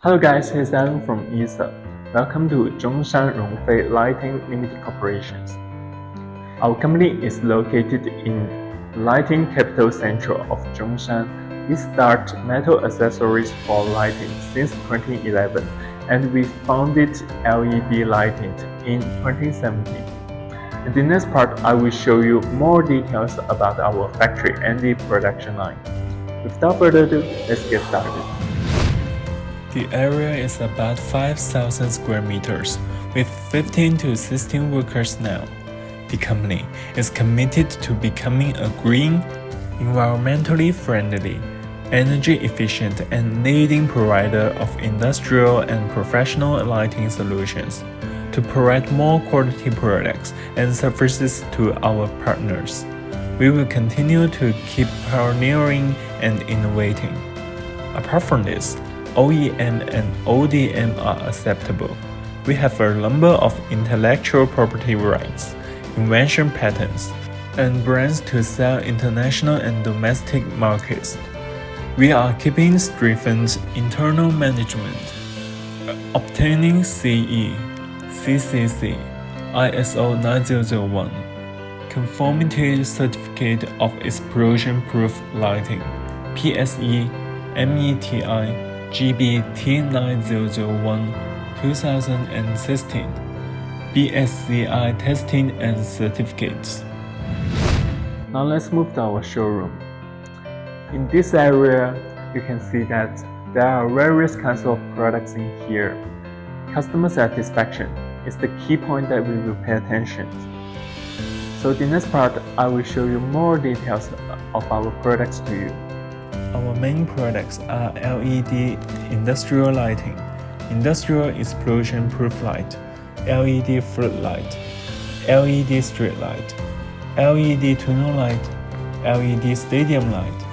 Hello guys, here's Alan from ESA. Welcome to Zhongshan Rong Fei Lighting Limited Corporations. Our company is located in lighting capital center of Zhongshan. We start metal accessories for lighting since 2011 and we founded LED lighting in 2017. In the next part, I will show you more details about our factory and the production line. Without further ado, let's get started. The area is about 5,000 square meters, with 15 to 16 workers now. The company is committed to becoming a green, environmentally friendly, energy efficient, and leading provider of industrial and professional lighting solutions to provide more quality products and services to our partners. We will continue to keep pioneering and innovating. Apart from this, OEM and ODM are acceptable. We have a number of intellectual property rights, invention patents, and brands to sell international and domestic markets. We are keeping strengthened internal management, obtaining CE, CCC, ISO 9001, conformity certificate of explosion-proof lighting, PSE, METI, GB T9001 2016, BSCI testing and certificates. Now let's move to our showroom. In this area, you can see that there are various kinds of products in here. Customer satisfaction is the key point that we will pay attention to. So the next part, I will show you more details of our products to you. Our main products are LED industrial lighting, industrial explosion-proof light, LED floodlight, LED street light, LED tunnel light, LED stadium light,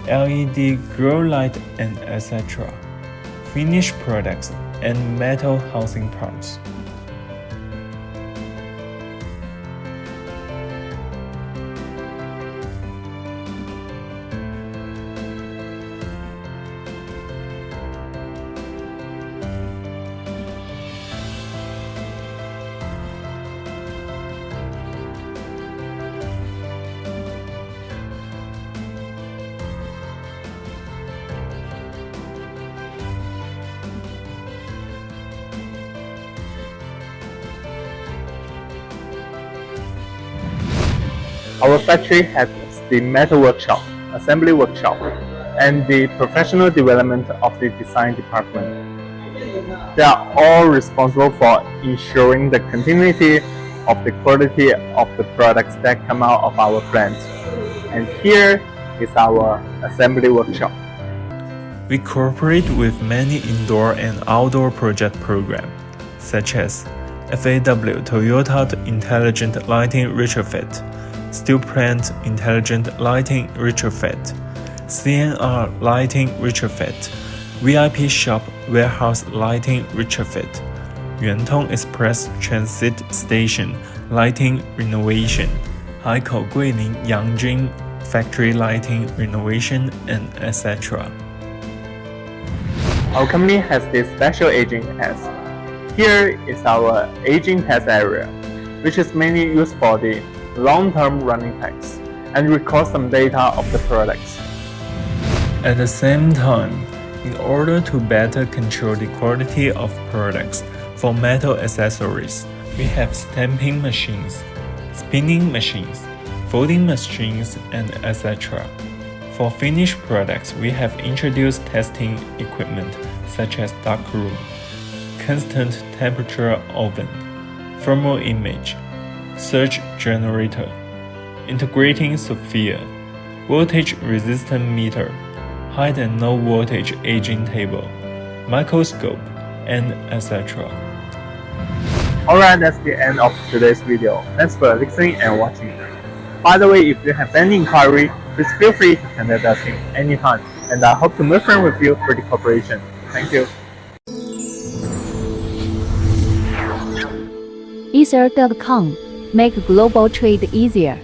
LED grow light, and etc. Finished products and metal housing parts. Our factory has the metal workshop, assembly workshop, and the professional development of the design department. They are all responsible for ensuring the continuity of the quality of the products that come out of our plant. And here is our assembly workshop. We cooperate with many indoor and outdoor project programs, such as FAW Toyota Intelligent Lighting Retrofit, Steel Plant Intelligent Lighting Retrofit, CNR Lighting Retrofit, VIP Shop Warehouse Lighting Retrofit, Yuantong Express Transit Station Lighting Renovation, Haikou Guilin Yangjun Factory Lighting Renovation, and etc. Our company has this special aging test. Here is our aging test area, which is mainly used for the long-term running tests and record some data of the products. At the same time, in order to better control the quality of products for metal accessories, we have stamping machines, spinning machines, folding machines, and etc. For finished products, we have introduced testing equipment such as darkroom, constant temperature oven, thermal image, surge generator, integrating Sophia, voltage resistant meter, high and low voltage aging table, microscope, and etc. Alright, that's the end of today's video. Thanks for listening and watching. By the way, if you have any inquiry, please feel free to contact us anytime, and I hope to make friends with you for the cooperation. Thank you. Ether.com. Make global trade easier.